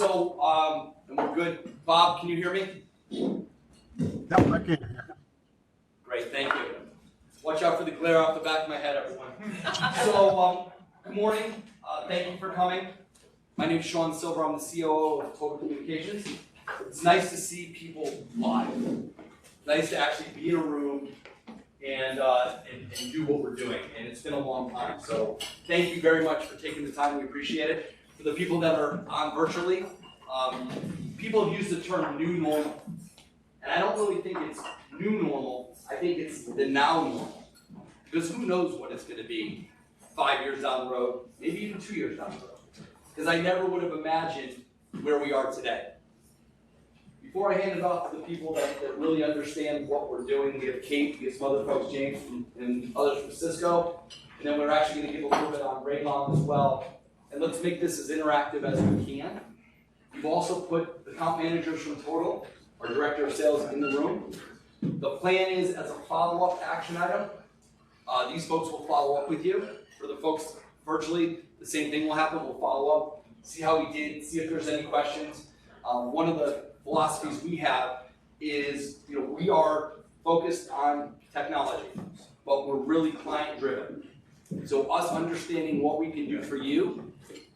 And we're good. Bob, can you hear me? Yep, I can hear. Great, thank you. Watch out for the glare off the back of my head, everyone. So, good morning. Thank you for coming. My name is Sean Silver. I'm the COO of Total Communications. It's nice to see people live. Nice to actually be in a room and do what we're doing. And it's been a long time. So thank you very much for taking the time. We appreciate it. For the people that are on virtually, people have used the term new normal. And I don't really think it's new normal. I think it's the now normal. Because who knows what it's going to be 5 years down the road, maybe even 2 years down the road. Because I never would have imagined where we are today. Before I hand it off to the people that really understand what we're doing, we have Kate, we have some other folks, James, and others from Cisco, and then we're actually going to give a little bit on Baum as well. And let's make this as interactive as we can. We've also put the account managers from Total, our director of sales, in the room. The plan is, as a follow-up action item, these folks will follow up with you. For the folks virtually, the same thing will happen. We'll follow up, see how we did, see if there's any questions. One of the philosophies we have is, we are focused on technology, but we're really client-driven. So us understanding what we can do for you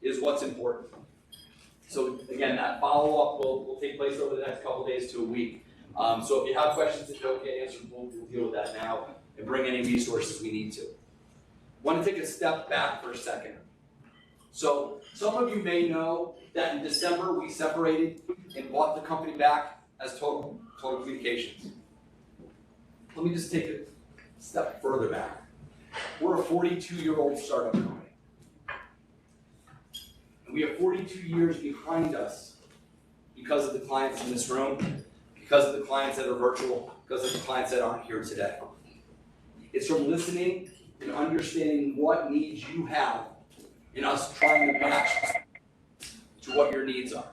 is what's important. So again, that follow-up will take place over the next couple of days to a week. So if you have questions that don't get answered, we'll deal with that now and bring any resources we need to. I want to take a step back for a second. So some of you may know that in December we separated and bought the company back as Total Communications. Let me just take a step further back. We're a 42-year-old startup company. And we have 42 years behind us because of the clients in this room, because of the clients that are virtual, because of the clients that aren't here today. It's from listening and understanding what needs you have and us trying to match to what your needs are.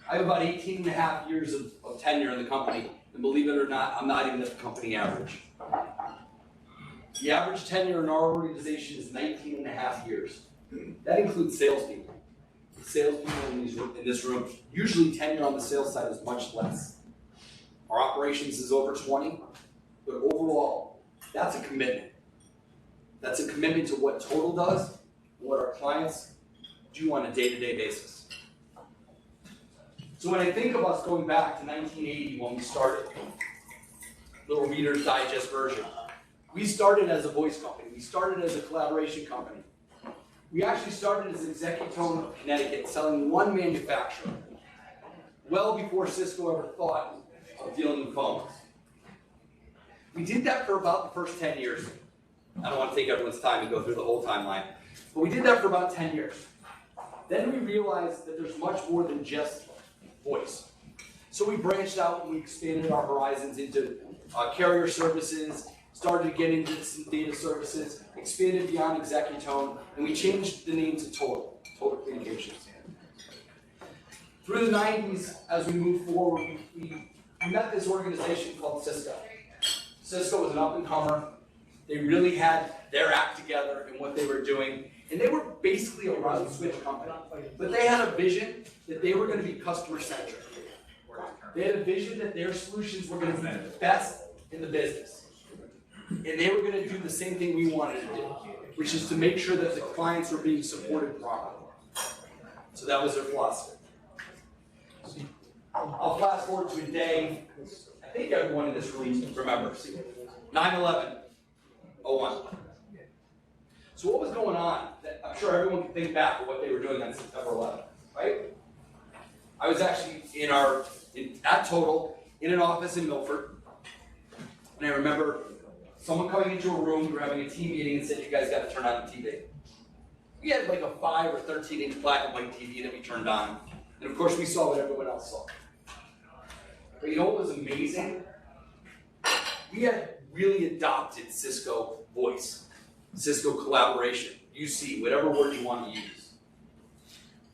I have about 18 and a half years of tenure in the company, and believe it or not, I'm not even at the company average. The average tenure in our organization is 19 and a half years. That includes salespeople. The salespeople in this room, usually tenure on the sales side is much less. Our operations is over 20, but overall, that's a commitment. That's a commitment to what Total does, what our clients do on a day-to-day basis. So when I think of us going back to 1980 when we started, little Reader's Digest version, we started as a voice company. We started as a collaboration company. We actually started as Executone of Connecticut, selling one manufacturer, well before Cisco ever thought of dealing with phones. We did that for about the first 10 years. I don't want to take everyone's time and go through the whole timeline, but we did that for about 10 years. Then we realized that there's much more than just voice. So we branched out and we expanded our horizons into carrier services, started to get into some data services, expanded beyond Executone, and we changed the name to Total Communications. Through the 90s, as we moved forward, we met this organization called Cisco. Cisco was an up-and-comer. They really had their act together in what they were doing, and they were basically a route switch company. But they had a vision that they were going to be customer-centric. They had a vision that their solutions were going to be the best in the business. And they were going to do the same thing we wanted to do, which is to make sure that the clients were being supported properly. So that was their philosophy. I'll fast forward to a day, I think everyone in this room remembers, 9/11/01. So what was going on? I'm sure everyone can think back of what they were doing on September 11th, right? I was actually at Total, in an office in Milford, and I remember someone coming into a room, we were having a team meeting, and said, "You guys got to turn on the TV." We had like a 5 or 13-inch black and white TV that we turned on, and of course we saw what everyone else saw. But you know what was amazing? We had really adopted Cisco voice, Cisco collaboration, UC, whatever word you want to use.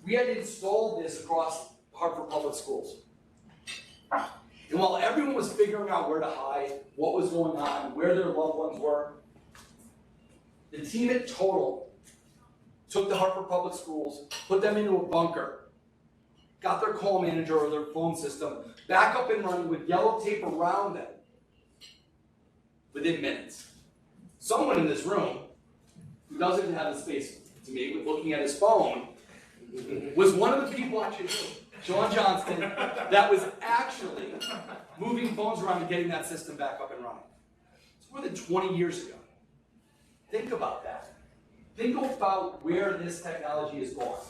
We had installed this across Hartford Public Schools. And while everyone was figuring out where to hide, what was going on, where their loved ones were, the team at Total took the Hartford Public Schools, put them into a bunker, got their call manager or their phone system back up and running with yellow tape around them within minutes. Someone in this room who doesn't have the space to me with looking at his phone was one of the people, Sean Johnston, that was actually moving phones around and getting that system back up and running. It's more than 20 years ago. Think about that. Think about where this technology is going.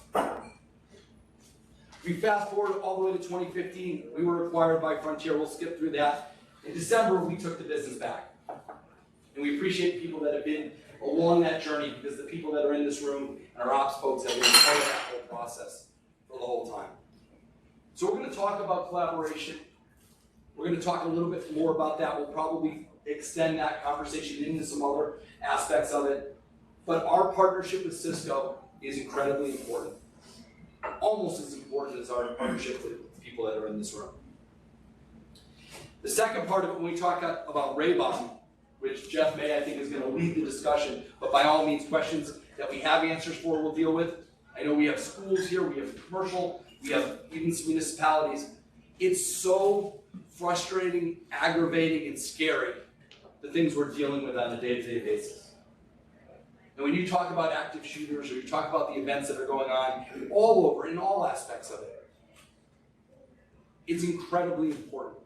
We fast forward all the way to 2015. We were acquired by Frontier. We'll skip through that. In December, we took the business back. And we appreciate people that have been along that journey, because the people that are in this room and our ops folks have been part of that whole process for the whole time. So we're going to talk about collaboration. We're going to talk a little bit more about that. We'll probably extend that conversation into some other aspects of it. But our partnership with Cisco is incredibly important. Almost as important as our partnership with the people that are in this room. The second part of it, when we talk about Baum, which Jeff May, I think, is going to lead the discussion, but by all means, questions that we have answers for, we'll deal with. I know we have schools here, we have commercial, we have even some municipalities. It's so frustrating, aggravating, and scary, the things we're dealing with on a day-to-day basis. And when you talk about active shooters, or you talk about the events that are going on all over, in all aspects of it, it's incredibly important.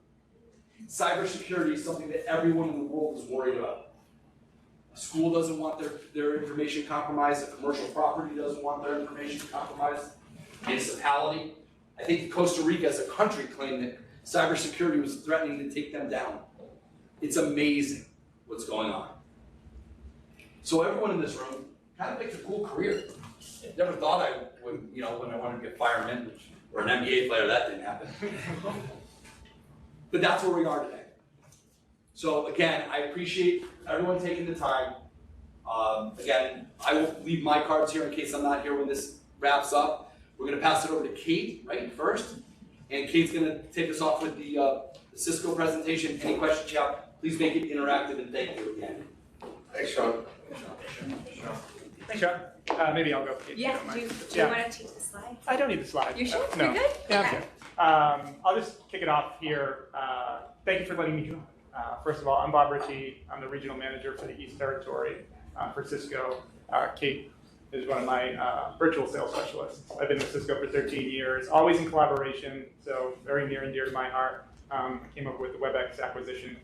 Cybersecurity is something that everyone in the world is worried about. A school doesn't want their information compromised. A commercial property doesn't want their information compromised. Municipality. I think Costa Rica as a country claimed that cybersecurity was threatening to take them down. It's amazing what's going on. So everyone in this room kind of picked a cool career. Never thought I would, when I wanted to be a fireman or an NBA player, that didn't happen. But that's where we are today. So again, I appreciate everyone taking the time. Again, I will leave my cards here in case I'm not here when this wraps up. We're going to pass it over to Kate, right, first. And Kate's going to take us off with the Cisco presentation. Any questions you have, please make it interactive, and thank you again. Thanks, Sean. Thanks, Sean. Maybe I'll go. Kate, Yeah, do you want to take the slides? I don't need the slides. You sure? No. You're good? Yeah, Okay. I'm good. I'll just kick it off here. Thank you for letting me join. First of all, I'm Bob Ritchie. I'm the regional manager for the East Territory for Cisco. Kate is one of my virtual sales specialists. I've been with Cisco for 13 years, always in collaboration, so very near and dear to my heart. I came up with the Webex acquisition.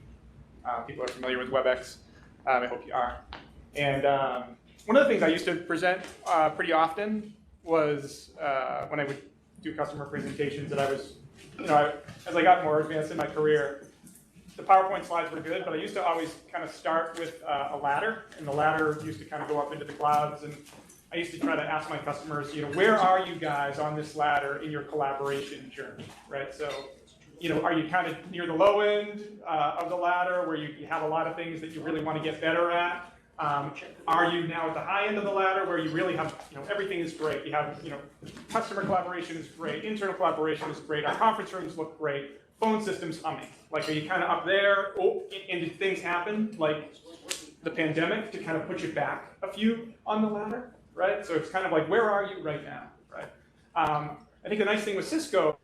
People are familiar with Webex. I hope you are. And one of the things I used to present pretty often was when I would do customer presentations that I was, as I got more advanced in my career, the PowerPoint slides were good, but I used to always kind of start with a ladder, and the ladder used to kind of go up into the clouds, and I used to try to ask my customers, where are you guys on this ladder in your collaboration journey, right? So, are you kind of near the low end of the ladder where you have a lot of things that you really want to get better at? Are you now at the high end of the ladder where you really have, everything is great? You have, customer collaboration is great, internal collaboration is great, our conference rooms look great, phone system's humming. Like, are you kind of up there? Oh, and did things happen, like the pandemic, to kind of put you back a few on the ladder, right? So it's kind of like, where are you right now, right? I think the nice thing with Cisco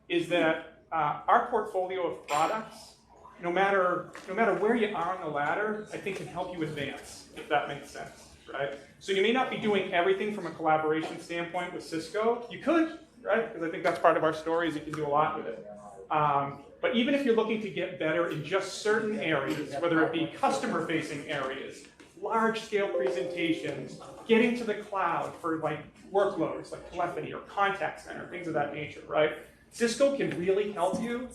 is that our portfolio of products, no matter where you are on the ladder, I think can help you advance, if that makes sense, right? So you may not be doing everything from a collaboration standpoint with Cisco. You could, right? Because I think that's part of our story, is you can do a lot with it. But even if you're looking to get better in just certain areas, whether it be customer-facing areas, large-scale presentations, getting to the cloud for like workloads, like telephony or contact center, things of that nature, right? Cisco can really help you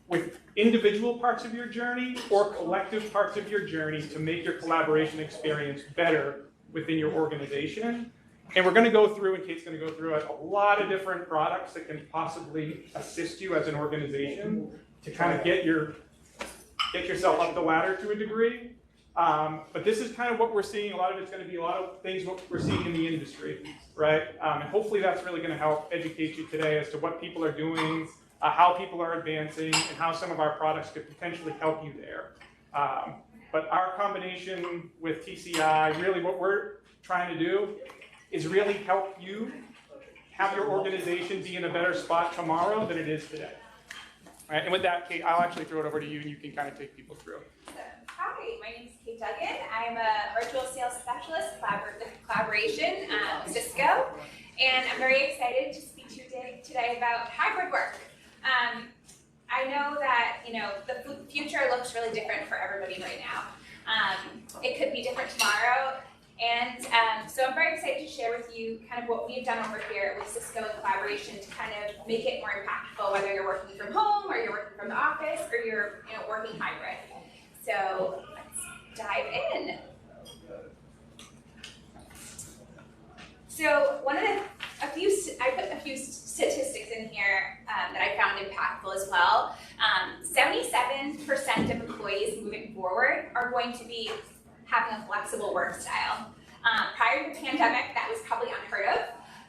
with individual parts of your journey or collective parts of your journey to make your collaboration experience better within your organization. And we're going to go through, and Kate's going to go through a lot of different products that can possibly assist you as an organization to kind of get yourself up the ladder to a degree. But this is kind of what we're seeing. A lot of it's going to be a lot of things what we're seeing in the industry, right? And hopefully that's really going to help educate you today as to what people are doing, how people are advancing, and how some of our products could potentially help you there. But our combination with TCI, really what we're trying to do is really help you have your organization be in a better spot tomorrow than it is today. All right, and with that, Kate, I'll actually throw it over to you and you can kind of take people through. Hi, my name is Kate Duggan. I'm a virtual sales specialist, collaboration at Cisco, and I'm very excited to speak to you today about hybrid work. I know that the future looks really different for everybody right now. It could be different tomorrow, and so I'm very excited to share with you kind of what we've done over here with Cisco and collaboration to kind of make it more impactful, whether you're working from home or you're working from the office or you're working hybrid. So let's dive in. So I put a few statistics in here that I found impactful as well. 77% of employees moving forward are going to be having a flexible work style. Prior to the pandemic, that was probably unheard of.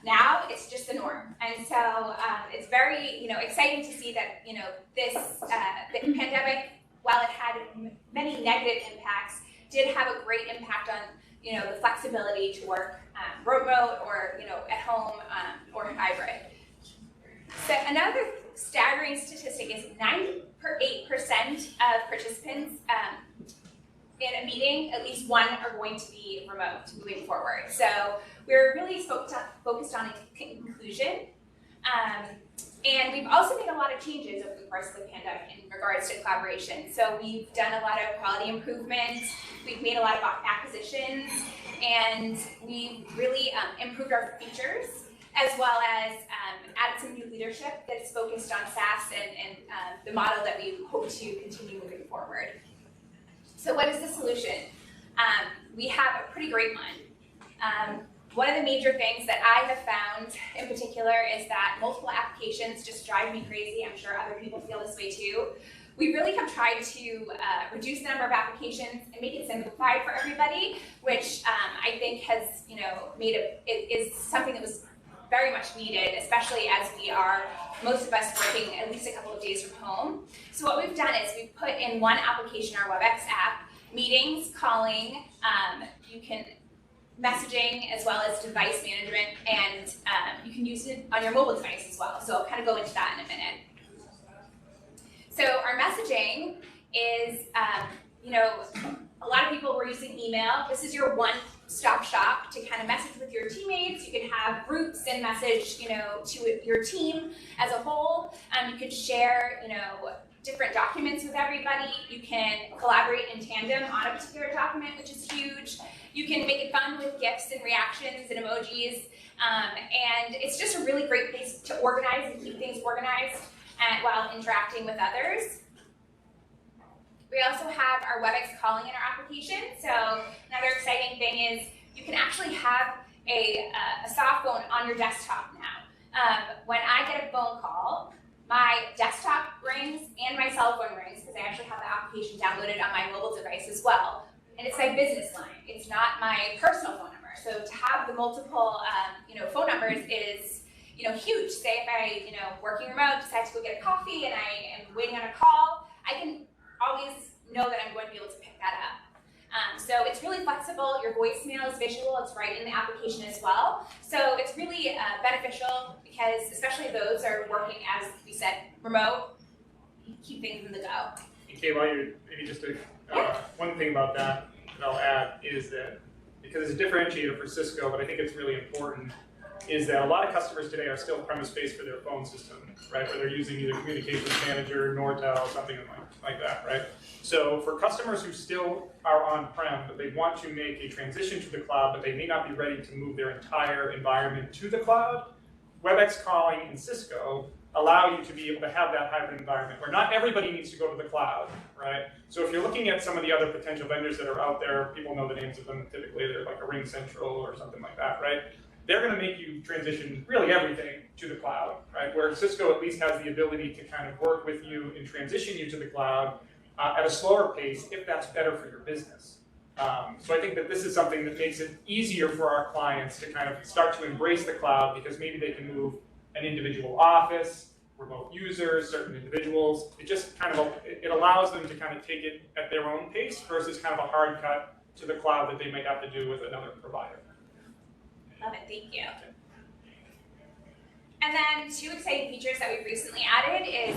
Now it's just the norm, and so it's very exciting to see that the pandemic, while it had many negative impacts, did have a great impact on the flexibility to work remote or at home or hybrid. So another staggering statistic is 98% of participants in a meeting, at least one are going to be remote moving forward. So we're really focused on inclusion. And we've also made a lot of changes over the course of the pandemic in regards to collaboration. So we've done a lot of quality improvements, we've made a lot of acquisitions, and we've really improved our features, as well as added some new leadership that's focused on SaaS and the model that we hope to continue moving forward. So what is the solution? We have a pretty great one. One of the major things that I have found in particular is that multiple applications just drive me crazy. I'm sure other people feel this way too. We really have tried to reduce the number of applications and make it simplified for everybody, which I think has is something that was very much needed, especially as we are, most of us, working at least a couple of days from home. So what we've done is we've put in one application, our Webex app, meetings, calling, you can messaging, as well as device management, and you can use it on your mobile device as well. So I'll kind of go into that in a minute. So our messaging is, a lot of people were using email. This is your one-stop shop to kind of message with your teammates. You can have groups and message, to your team as a whole. You can share, different documents with everybody. You can collaborate in tandem on a particular document, which is huge. You can make it fun with GIFs and reactions and emojis. And it's just a really great place to organize and keep things organized while interacting with others. We also have our Webex Calling in our application. So another exciting thing is you can actually have a soft phone on your desktop now. When I get a phone call, my desktop rings and my cell phone rings, because I actually have the application downloaded on my mobile device as well. And it's my business line. It's not my personal phone number. So to have the multiple phone numbers is huge. Say if I, working remote, decide to go get a coffee and I am waiting on a call, I can always know that I'm going to be able to pick that up. So it's really flexible. Your voicemail is visual. It's right in the application as well. So it's really beneficial because especially those that are working, as we said, remote, keep things in the go. Okay, while you're, maybe just one thing about that I'll add is that, because it's a differentiator for Cisco, but I think it's really important, is that a lot of customers today are still premise-based for their phone system, right? Where they're using either Communications Manager, Nortel, something like that, right? So for customers who still are on-prem, but they want to make a transition to the cloud, but they may not be ready to move their entire environment to the cloud, Webex Calling and Cisco allow you to be able to have that hybrid environment where not everybody needs to go to the cloud, right? So if you're looking at some of the other potential vendors that are out there, people know the names of them, typically they're like a Ring Central or something like that, right? They're going to make you transition really everything to the cloud, right? Where Cisco at least has the ability to kind of work with you and transition you to the cloud at a slower pace if that's better for your business. So I think that this is something that makes it easier for our clients to kind of start to embrace the cloud because maybe they can move an individual office, remote users, certain individuals. It just kind of, it allows them to kind of take it at their own pace versus kind of a hard cut to the cloud that they might have to do with another provider. Love it, thank you. And then 2 exciting features that we've recently added is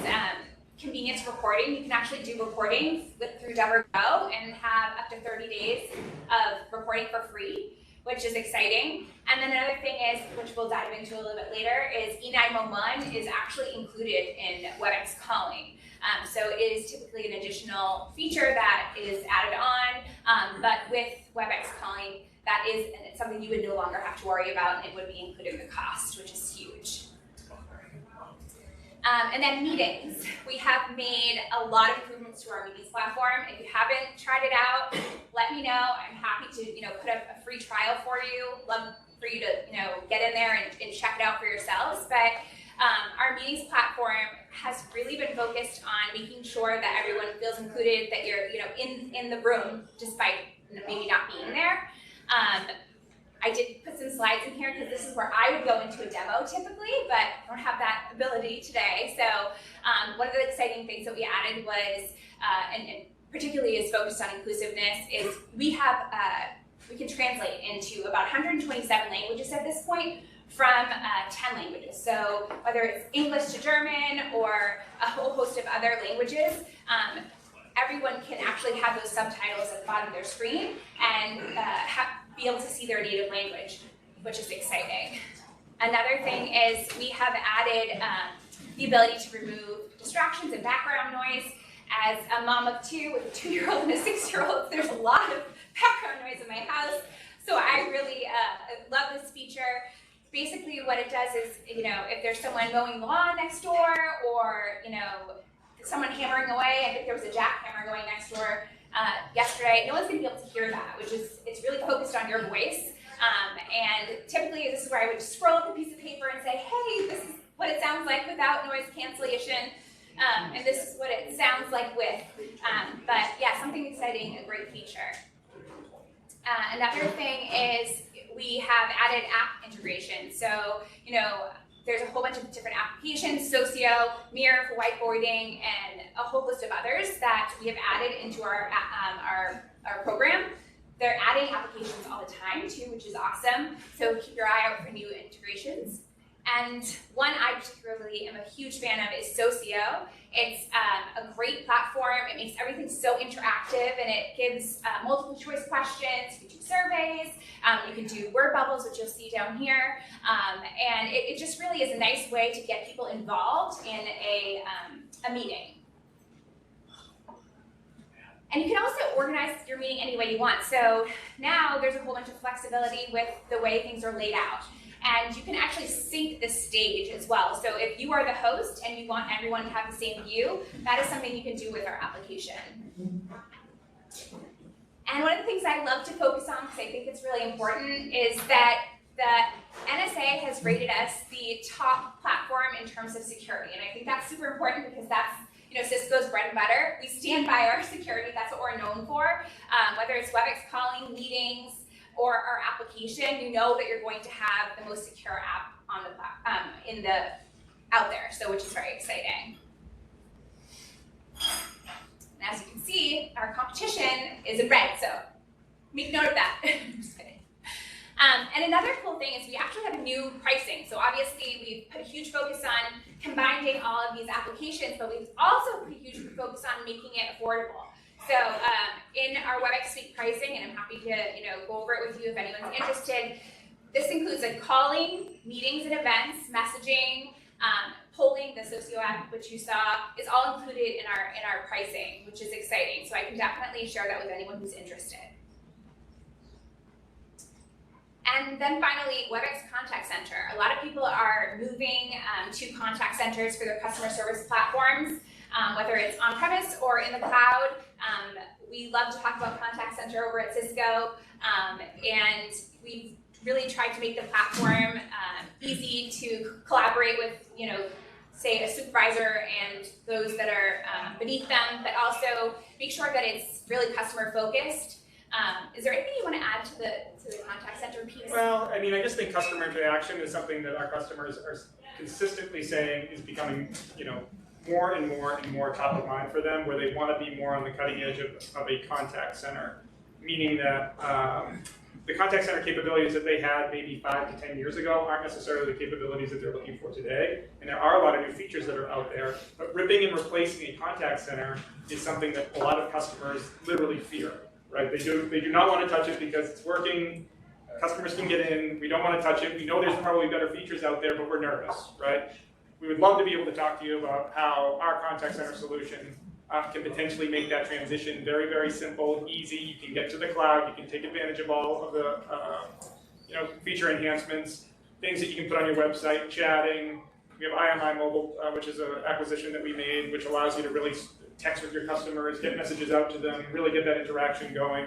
convenience recording. You can actually do recordings through DeverGo and have up to 30 days of recording for free, which is exciting. And then another thing is, which we'll dive into a little bit later, is E911 is actually included in Webex Calling. So it is typically an additional feature that is added on, but with Webex Calling, that is something you would no longer have to worry about, and it would be included in the cost, which is huge. And then meetings. We have made a lot of improvements to our meetings platform. If you haven't tried it out, let me know. I'm happy to put up a free trial for you. Love for you to get in there and check it out for yourselves. But our meetings platform has really been focused on making sure that everyone feels included, that you're in the room despite maybe not being there. I did put some slides in here because this is where I would go into a demo typically, but I don't have that ability today. So one of the exciting things that we added was, and particularly is focused on inclusiveness, is we can translate into about 127 languages at this point from 10 languages. So whether it's English to German or a whole host of other languages, everyone can actually have those subtitles at the bottom of their screen and be able to see their native language, which is exciting. Another thing is we have added the ability to remove distractions and background noise. As a mom of 2 with a 2-year-old and a 6-year-old, there's a lot of background noise in my house. So I really love this feature. Basically what it does is, if there's someone mowing the lawn next door or, someone hammering away, I think there was a jackhammer going next door yesterday, no one's gonna be able to hear that, it's really focused on your voice. And typically this is where I would scroll up a piece of paper and say, hey, this is what it sounds like without noise cancellation. And this is what it sounds like with. But yeah, something exciting, a great feature. Another thing is we have added app integration. So, there's a whole bunch of different applications, Socio, Mirror for whiteboarding, and a whole list of others that we have added into our program. They're adding applications all the time too, which is awesome. So keep your eye out for new integrations. And one I particularly am a huge fan of is Socio. It's a great platform. It makes everything so interactive, and it gives multiple choice questions. You can do surveys. You can do word bubbles, which you'll see down here. And it just really is a nice way to get people involved in a meeting. And you can also organize your meeting any way you want. So now there's a whole bunch of flexibility with the way things are laid out. And you can actually sync the stage as well. So if you are the host and you want everyone to have the same view, that is something you can do with our application. And one of the things I love to focus on, because I think it's really important, is that the NSA has rated us the top platform in terms of security. And I think that's super important because that's Cisco's bread and butter. We stand by our security. That's what we're known for. Whether it's Webex Calling, meetings, or our application, you know that you're going to have the most secure app on the out there. So, which is very exciting. And as you can see, our competition is in red. So, make note of that. Just kidding. And another cool thing is we actually have a new pricing. So obviously we've put a huge focus on combining all of these applications, but we've also put a huge focus on making it affordable. So in our Webex Suite pricing, and I'm happy to go over it with you if anyone's interested, this includes calling, meetings and events, messaging, polling, the Socio app, which you saw, is all included in our pricing, which is exciting. So I can definitely share that with anyone who's interested. And then finally, Webex Contact Center. A lot of people are moving to contact centers for their customer service platforms, whether it's on-premise or in the cloud. We love to talk about Contact Center over at Cisco, and we've really tried to make the platform easy to collaborate with, say a supervisor and those that are beneath them, but also make sure that it's really customer focused. Is there anything you want to add to the contact center piece? Well, I just think customer interaction is something that our customers are consistently saying is becoming, more and more top of mind for them, where they want to be more on the cutting edge of a contact center, meaning that the contact center capabilities that they had maybe 5 to 10 years ago aren't necessarily the capabilities that they're looking for today. And there are a lot of new features that are out there, but ripping and replacing a contact center is something that a lot of customers literally fear, right? They do not want to touch it because it's working, customers can get in, we don't want to touch it, we know there's probably better features out there, but we're nervous, right? We would love to be able to talk to you about how our contact center solution can potentially make that transition very, very simple, easy. You can get to the cloud. You can take advantage of all of the feature enhancements, things that you can put on your website, chatting. We have IMI Mobile, which is an acquisition that we made, which allows you to really text with your customers, get messages out to them, really get that interaction going.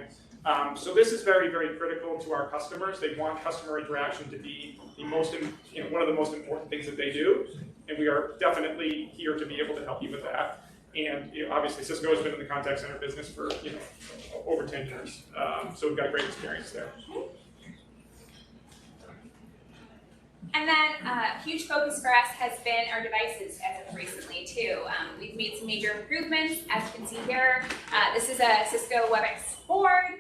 So this is very, very critical to our customers. They want customer interaction to be the most, one of the most important things that they do, and we are definitely here to be able to help you with that. And obviously, Cisco has been in the contact center business for over 10 years, so we've got great experience there. And then a huge focus for us has been our devices as of recently too. We've made some major improvements, as you can see here. This is a Cisco Webex board.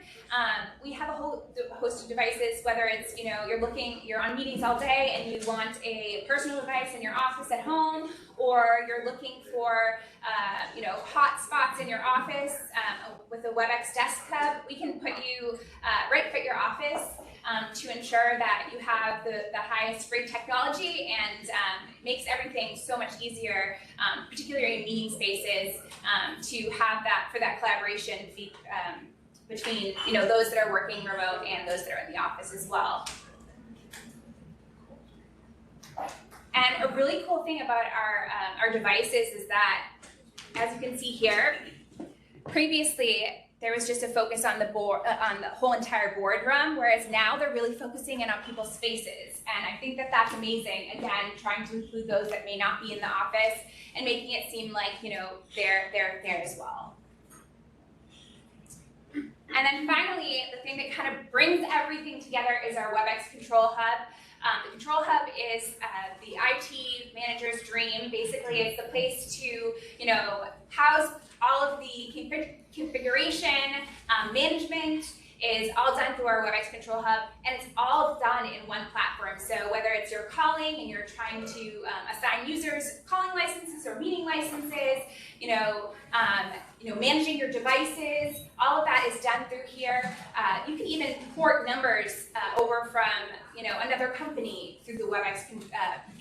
We have a whole host of devices, whether it's, you're on meetings all day and you want a personal device in your office at home, or you're looking for, hot spots in your office with a Webex desk hub. We can put you right at your office to ensure that you have the highest rate technology, and makes everything so much easier, particularly in meeting spaces, to have that for that collaboration between those that are working remote and those that are in the office as well. And a really cool thing about our devices is that, as you can see here, previously there was just a focus on the board, on the whole entire boardroom, whereas now they're really focusing in on people's faces. And I think that that's amazing. Again, trying to include those that may not be in the office and making it seem like they're there as well. And then finally, the thing that kind of brings everything together is our Webex Control Hub. The Control Hub is the IT manager's dream. Basically, it's the place to, house all of the configuration, management is all done through our Webex Control Hub, and it's all done in one platform. So whether it's you're calling and you're trying to assign users calling licenses or meeting licenses, managing your devices, all of that is done through here. You can even port numbers over from another company through the Webex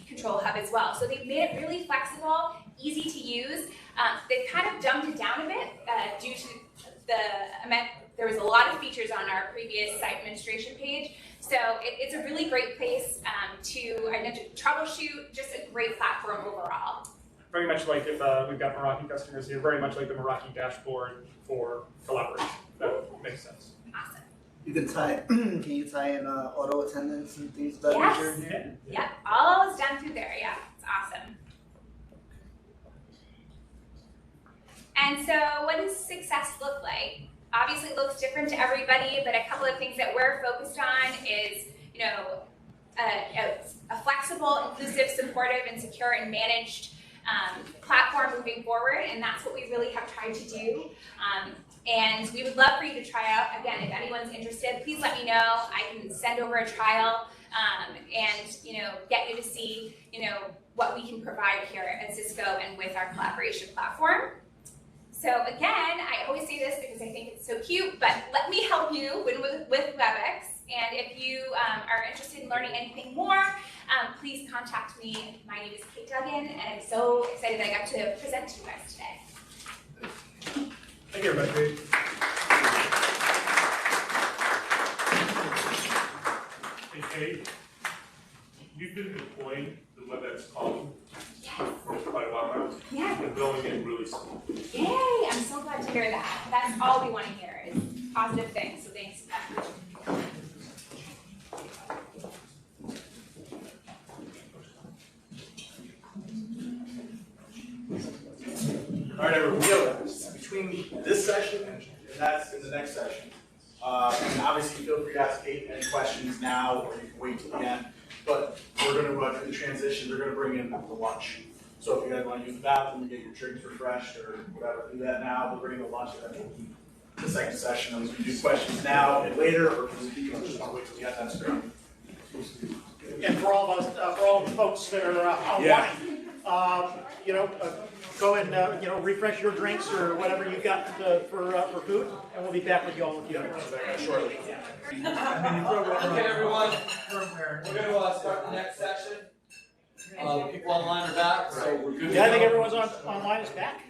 Control Hub as well. So they've made it really flexible, easy to use. They've kind of dumbed it down a bit due to there was a lot of features on our previous site administration page. So it's a really great place to troubleshoot, just a great platform overall. Very much like if we've got Meraki customers here, very much like the Meraki dashboard for collaboration. That makes sense. Awesome. You can tie in auto attendance and things of that nature? Yeah, all is done through there. Yeah, it's awesome. And so what does success look like? Obviously it looks different to everybody, but a couple of things that we're focused on is, a flexible, inclusive, supportive, and secure and managed platform moving forward, and that's what we really have tried to do. And we would love for you to try out. Again, if anyone's interested, please let me know. I can send over a trial and get you to see what we can provide here at Cisco and with our collaboration platform. So again, I always say this because I think it's so cute, but let me help you with Webex. And if you are interested in learning anything more, please contact me. My name is Kate Duggan, and I'm so excited that I got to present to you guys today. Thank you, everybody. Hey, Kate, you've been deploying the Webex Calling for quite a while now. Yeah. And going in really slow. Yay! I'm so glad to hear that. That's all we want to hear is positive things. So thanks. All right, everyone. Between this session and that's in the next session. And obviously, feel free to ask Kate any questions now, or you can wait till the end. But we're going to do the transition. They're going to bring in the lunch. So if you guys want to use the bathroom, get your drinks refreshed or whatever, do that now. We'll bring the lunch and then we'll the second session. We can do questions now and later, or you just want to wait till we get that started. And for all of us, for all of the folks that are online, go and refresh your drinks or whatever you got for food, and we'll be back with you all in a few minutes. Shortly. Okay, everyone, we're gonna start the next section. People online are back, so we're good. Yeah, I think everyone's online is back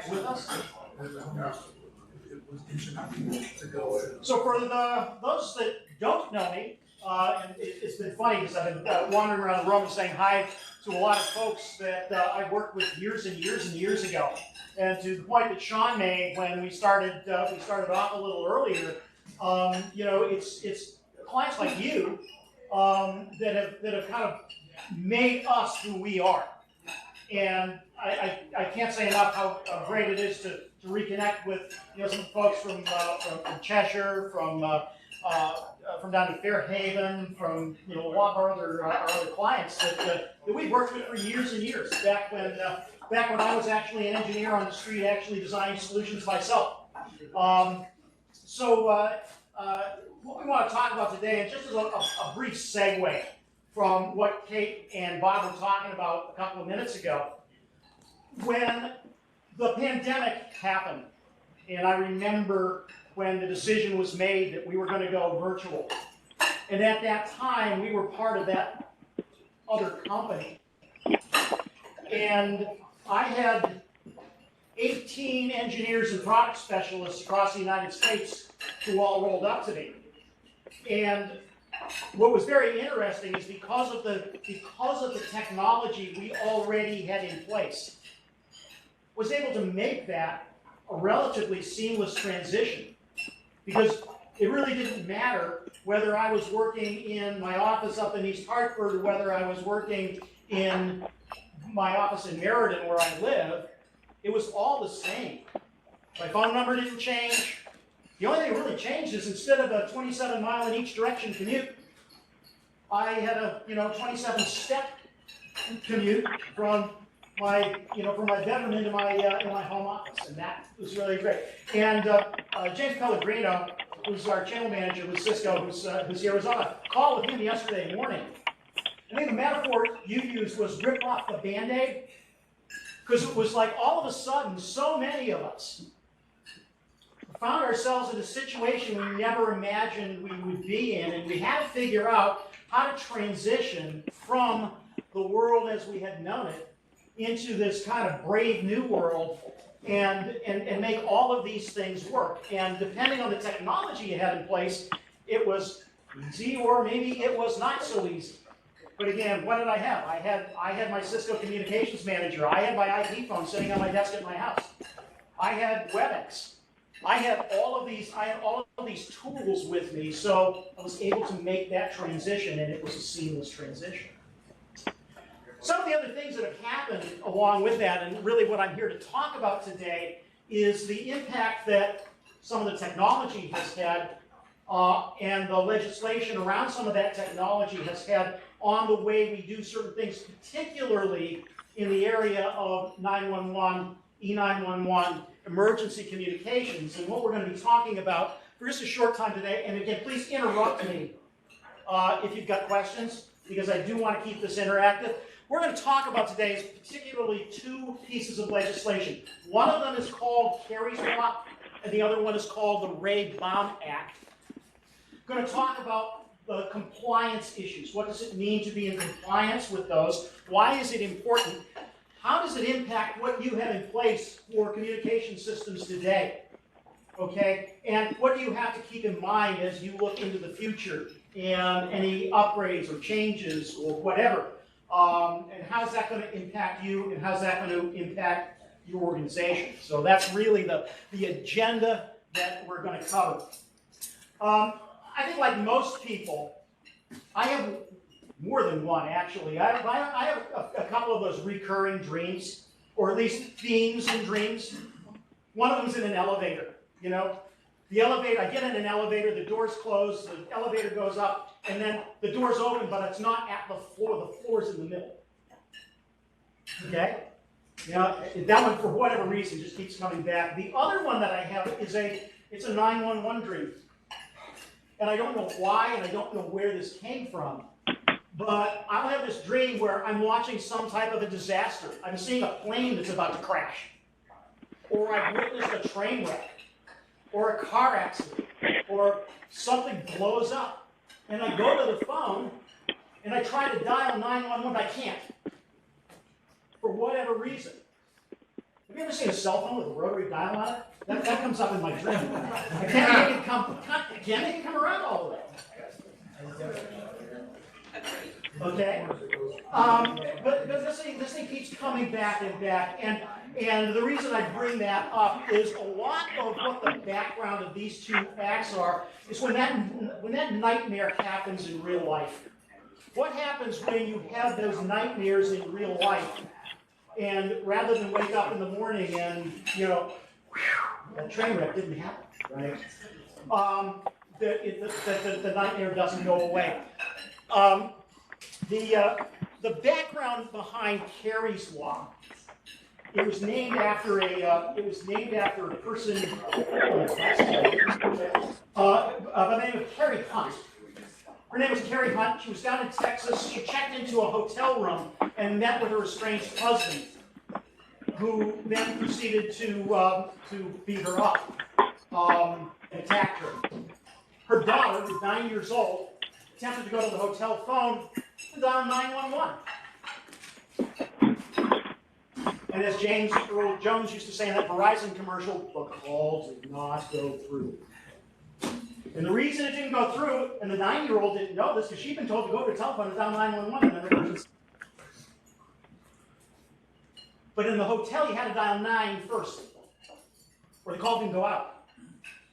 with us. So for those that don't know me, and it's been funny because I've been wandering around the room and saying hi to a lot of folks that I worked with years and years and years ago. And to the point that Sean made when we started off a little earlier, it's clients like you that have kind of made us who we are. And I can't say enough how great it is to reconnect with some folks from Cheshire, from down in Fairhaven, from a lot of our other clients that we've worked with for years and years. Back when I was actually an engineer on the street, actually designing solutions myself. What we want to talk about today, and just as a brief segue from what Kate and Bob were talking about a couple of minutes ago, when the pandemic happened, and I remember when the decision was made that we were going to go virtual. And at that time, we were part of that other company. And I had 18 engineers and product specialists across the United States who all rolled up to me. And what was very interesting is because of the technology we already had in place, was able to make that a relatively seamless transition. Because it really didn't matter whether I was working in my office up in East Hartford or whether I was working in my office in Meriden where I live. It was all the same. My phone number didn't change. The only thing that really changed is instead of a 27-mile in each direction commute, I had a 27-step commute from my bedroom into my home office, and that was really great. And James Pellegrino, who's our channel manager with Cisco, who's here, was on a call with him yesterday morning. I think the metaphor you used was rip off the Band-Aid, because it was like all of a sudden, so many of us found ourselves in a situation we never imagined we would be in, and we had to figure out how to transition from the world as we had known it into this kind of brave new world and make all of these things work. And depending on the technology you had in place, it was easy or maybe it was not so easy. But again, what did I have? I had my Cisco communications manager. I had my IP phone sitting on my desk at my house. I had Webex. I had all of these tools with me, so I was able to make that transition, and it was a seamless transition. Some of the other things that have happened along with that, and really what I'm here to talk about today, is the impact that some of the technology has had and the legislation around some of that technology has had on the way we do certain things, particularly in the area of 911, E911, emergency communications. And what we're going to be talking about for just a short time today, and again, please interrupt me if you've got questions, because I do want to keep this interactive. We're going to talk about today is particularly two pieces of legislation. One of them is called Kari's Law, and the other one is called the Baum Act. We're going to talk about the compliance issues. What does it mean to be in compliance with those? Why is it important? How does it impact what you have in place for communication systems today? Okay, and what do you have to keep in mind as you look into the future and any upgrades or changes or whatever? And how's that going to impact you, and how's that going to impact your organization? So that's really the agenda that we're going to cover. I think like most people, I have more than one actually. I have a couple of those recurring dreams, or at least themes in dreams. One of them's in an elevator, The elevator, I get in an elevator, the door's closed, the elevator goes up, and then the door's open, but it's not at the floor's in the middle. Okay? That one, for whatever reason, just keeps coming back. The other one that I have is It's a 911 dream. And I don't know why, and I don't know where this came from, but I'll have this dream where I'm watching some type of a disaster. I'm seeing a plane that's about to crash, or I've witnessed a train wreck, or a car accident, or something blows up. And I go to the phone, and I try to dial 911, but I can't, for whatever reason. Have you ever seen a cell phone with a rotary dial on it? That comes up in my dream. I can't make it come around all the way. Okay? But this thing keeps coming back and back, and the reason I bring that up is a lot of what the background of these two acts are is when that nightmare happens in real life. What happens when you have those nightmares in real life, and rather than wake up in the morning and, you know, that train wreck didn't happen, right? The nightmare doesn't go away. The background behind Kari's Law, it was named after a person by the name of Kari Hunt. Her name was Kari Hunt. She was down in Texas. She checked into a hotel room and met with her estranged husband, who then proceeded to beat her up and attacked her. Her daughter, who was 9 years old, attempted to go to the hotel phone and dial 911. And as James Earl Jones used to say in that Verizon commercial, the call did not go through. And the reason it didn't go through, and the 9-year-old didn't know this, because she'd been told to go to the telephone and dial 911 in an emergency. But in the hotel, you had to dial 9 first, or the call didn't go out.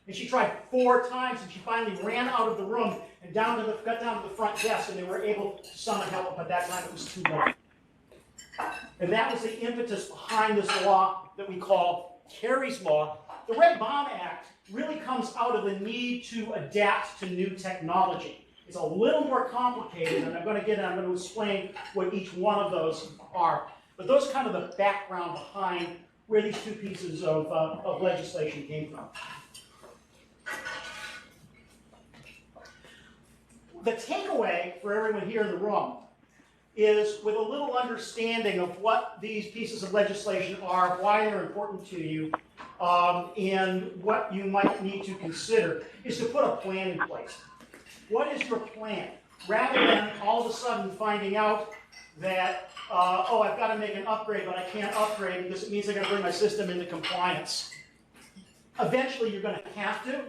And she tried 4 times, and she finally ran out of the room and got down to the front desk, and they were able to summon help, but that time it was too late. And that was the impetus behind this law that we call Kari's Law. The Baum Act really comes out of the need to adapt to new technology. It's a little more complicated, and I'm going to explain what each one of those are. But those are kind of the background behind where these two pieces of legislation came from. The takeaway for everyone here in the room is with a little understanding of what these pieces of legislation are, why they're important to you, and what you might need to consider, is to put a plan in place. What is your plan? Rather than all of a sudden finding out that, oh, I've got to make an upgrade, but I can't upgrade because it means I've got to bring my system into compliance. Eventually, you're going to have to.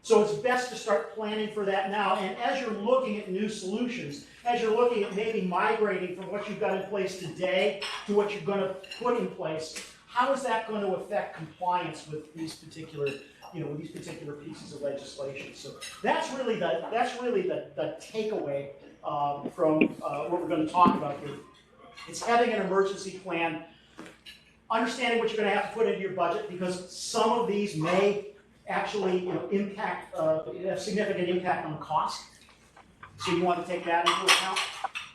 So it's best to start planning for that now. And as you're looking at new solutions, as you're looking at maybe migrating from what you've got in place today to what you're going to put in place, how is that going to affect compliance with these particular, with these particular pieces of legislation? So that's really the takeaway from what we're going to talk about here. It's having an emergency plan, understanding what you're going to have to put into your budget, because some of these may actually have significant impact on cost. So you want to take that into account.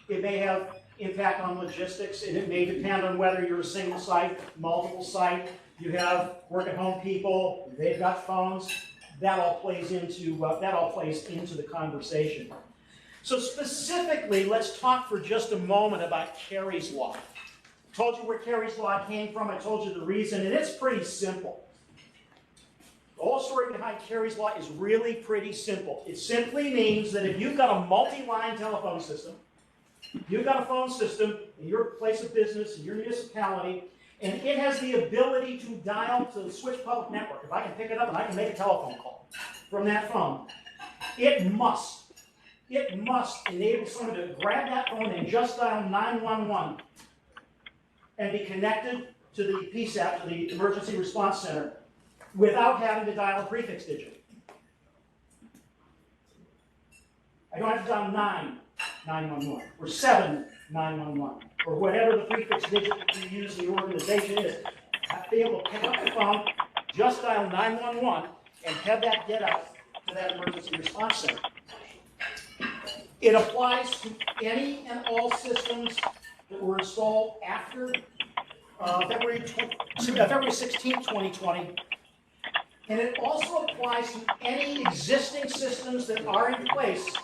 It may have impact on logistics, and it may depend on whether you're a single site, multiple site, you have work at home people, they've got phones. That all plays into the conversation. So specifically, let's talk for just a moment about Kari's Law. I told you where Kari's Law came from. I told you the reason, and it's pretty simple. The whole story behind Kari's Law is really pretty simple. It simply means that if you've got a multi-line telephone system, you've got a phone system in your place of business, in your municipality, and it has the ability to dial to the switch public network. If I can pick it up and I can make a telephone call from that phone, it must enable someone to grab that phone and just dial 911 and be connected to the PSAP, to the Emergency Response Center, without having to dial a prefix digit. I don't have to dial 911 or 7-911 or whatever the prefix digit that you use in your organization is. I have to be able to pick up the phone, just dial 911, and have that get out to that Emergency Response Center. It applies to any and all systems that were installed after February 16, 2020. And it also applies to any existing systems that are in place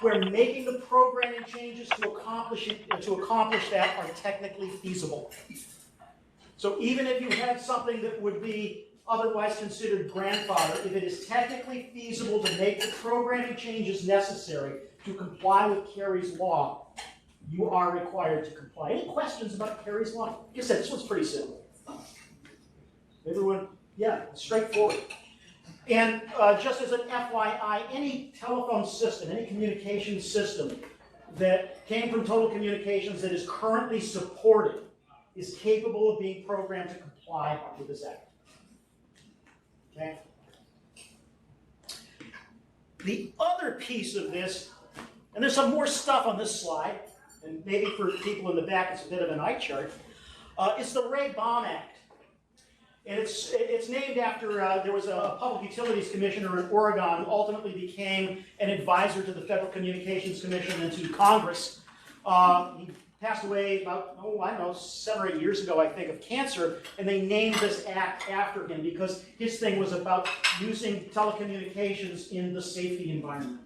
where making the programming changes to accomplish that are technically feasible. So even if you had something that would be otherwise considered grandfather, if it is technically feasible to make the programming changes necessary to comply with Kari's law, you are required to comply. Any questions about Kari's law? Like I said, this one's pretty simple. Everyone, yeah, straightforward. And just as an FYI, any telephone system, any communication system that came from Total Communications that is currently supported is capable of being programmed to comply with this act. Okay? The other piece of this, and there's some more stuff on this slide, and maybe for people in the back it's a bit of an eye chart, is the Baum Act. And it's named after, there was a Public Utilities Commissioner in Oregon who ultimately became an advisor to the Federal Communications Commission and to Congress. He passed away about, I don't know, 7 or 8 years ago, I think, of cancer, and they named this act after him because his thing was about using telecommunications in the safety environment.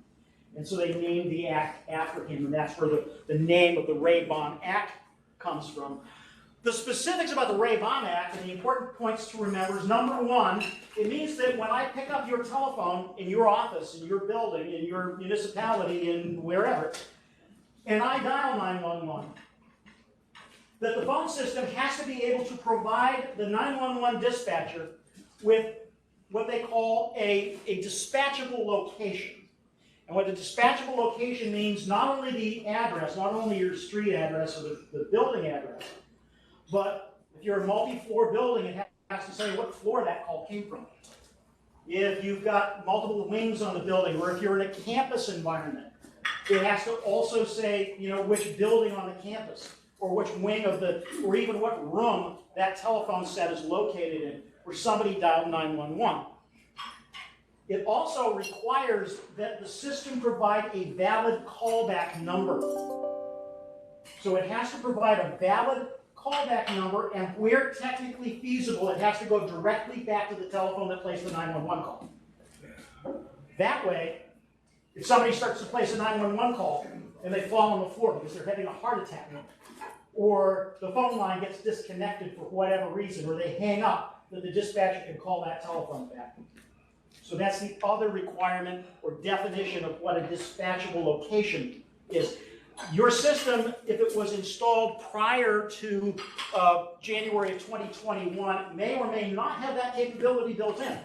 And so they named the act after him, and that's where the name of the Baum Act comes from. The specifics about the Baum Act and the important points to remember is, number one, it means that when I pick up your telephone in your office, in your building, in your municipality, in wherever, and I dial 911, that the phone system has to be able to provide the 911 dispatcher with what they call a dispatchable location. And what the dispatchable location means, not only the address, not only your street address or the building address, but if you're a multi-floor building, it has to say what floor that call came from. If you've got multiple wings on the building, or if you're in a campus environment, it has to also say, which building on the campus, or which wing of or even what room that telephone set is located in, where somebody dialed 911. It also requires that the system provide a valid callback number. So it has to provide a valid callback number, and where technically feasible, it has to go directly back to the telephone that placed the 911 call. That way, if somebody starts to place a 911 call and they fall on the floor because they're having a heart attack, or the phone line gets disconnected for whatever reason, or they hang up, then the dispatcher can call that telephone back. So that's the other requirement or definition of what a dispatchable location is. Your system, if it was installed prior to January of 2021, may or may not have that capability built in,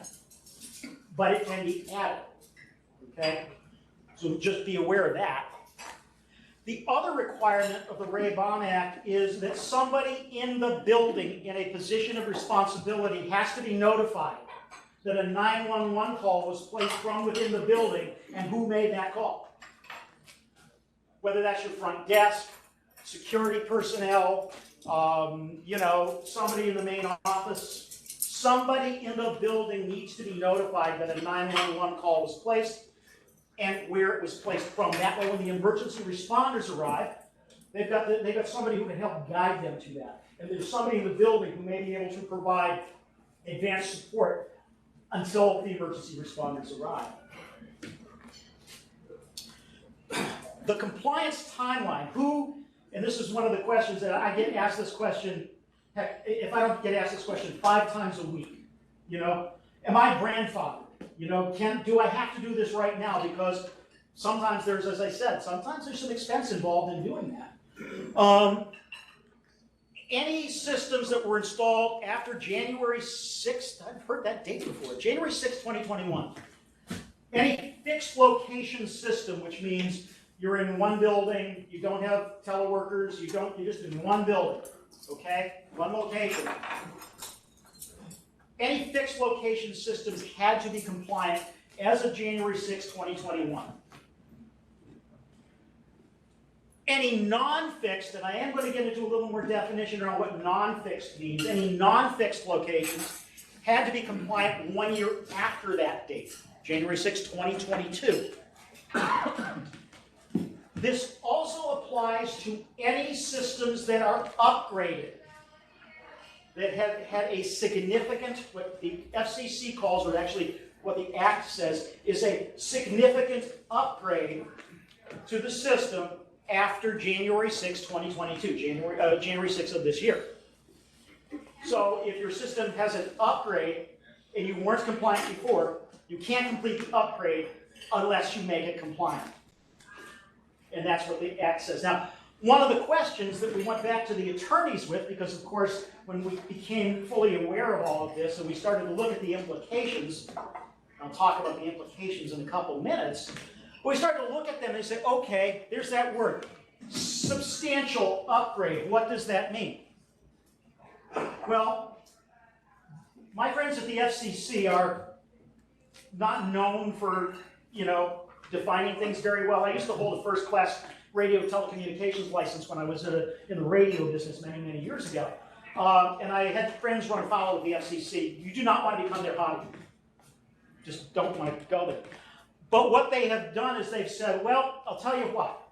but it can be added, okay? So just be aware of that. The other requirement of the Baum Act is that somebody in the building in a position of responsibility has to be notified that a 911 call was placed from within the building and who made that call. Whether that's your front desk, security personnel, somebody in the main office, somebody in the building needs to be notified that a 911 call was placed and where it was placed from. That way, when the emergency responders arrive, they've got somebody who can help guide them to that. And there's somebody in the building who may be able to provide advanced support until the emergency responders arrive. The compliance timeline, and this is one of the questions that I get asked this question, heck, if I don't get asked this question 5 times a week, am I grandfathered? Do I have to do this right now? Because sometimes there's, as I said, sometimes there's some expense involved in doing that. Any systems that were installed after January 6th, I've heard that date before, January 6th, 2021. Any fixed location system, which means you're in one building, you don't have teleworkers, you're just in one building, okay? One location. Any fixed location systems had to be compliant as of January 6, 2021. Any non-fixed, and I am going to get into a little more definition around what non-fixed means, any non-fixed locations had to be compliant 1 year after that date, January 6, 2022. This also applies to any systems that are upgraded. that had a significant, what the FCC calls, or actually what the Act says, is a significant upgrade to the system after January 6, 2022, January 6 of this year. So if your system has an upgrade and you weren't compliant before, you can't complete the upgrade unless you make it compliant. And that's what the Act says. Now, one of the questions that we went back to the attorneys with, because of course, when we became fully aware of all of this and we started to look at the implications, I'll talk about the implications in a couple minutes, we started to look at them and say, okay, there's that word, substantial upgrade. What does that mean? Well, my friends at the FCC are not known for, defining things very well. I used to hold a first-class radio telecommunications license when I was in the radio business many, many years ago. And I had friends run afoul of the FCC. You do not want to become their hobby. Just don't want to go there. But what they have done is they've said, well, I'll tell you what.